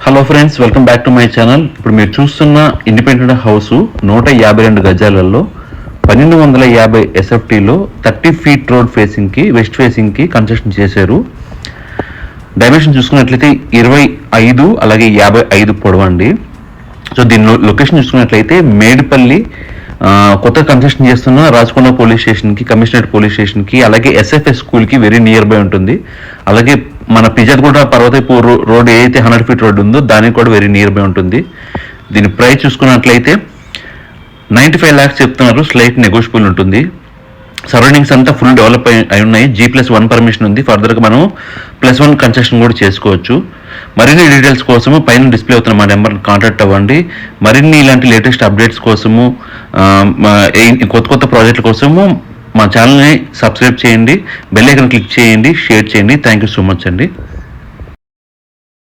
Hello friends, welcome back to my channel. ఇప్పుడు మీరు చూస్తున్న ఇండిపెండెంట్ హౌస్ 152 గజాలలో 1250 ఎస్ఎఫ్టీలో 30 ఫీట్ రోడ్ ఫేసింగ్కి వెస్ట్ ఫేసింగ్కి కన్స్ట్రక్షన్ చేశారు. డైమెన్షన్ చూసుకున్నట్లయితే 25 అలాగే 55 పొడవండి. సో దీని లొకేషన్ చూసుకున్నట్లయితే మేడిపల్లి కొత్త కన్స్ట్రక్షన్ చేస్తున్న రాచకొండ పోలీస్ స్టేషన్కి, కమిషనరేట్ పోలీస్ స్టేషన్కి, అలాగే ఎస్ఎఫ్ఎస్ స్కూల్కి వెరీ నియర్ బై ఉంటుంది. అలాగే మన పిజాద్గూడ పర్వతపూర్ రోడ్ ఏదైతే 100 ఫీట్ రోడ్ ఉందో దానికి కూడా వెరీ నియర్ బై ఉంటుంది. దీని ప్రైస్ చూసుకున్నట్లయితే 95 lakhs చెప్తున్నారు. స్లైట్ నెగోషియబుల్ ఉంటుంది. సరౌండింగ్స్ అంతా ఫుల్ డెవలప్ అయి ఉన్నాయి. G+1 పర్మిషన్ ఉంది. ఫర్దర్గా మనం +1 కన్స్ట్రక్షన్ కూడా చేసుకోవచ్చు. మరిన్ని డీటెయిల్స్ కోసము పైన డిస్ప్లే అవుతున్న మా నెంబర్ని కాంటాక్ట్ అవ్వండి. మరిన్ని ఇలాంటి లేటెస్ట్ అప్డేట్స్ కోసము, కొత్త ప్రాజెక్టుల కోసము మా ఛానల్ని సబ్స్క్రైబ్ చేయండి, బెల్ ఐకాన్ క్లిక్ చేయండి, షేర్ చేయండి. థ్యాంక్ యూ సో మచ్ అండి.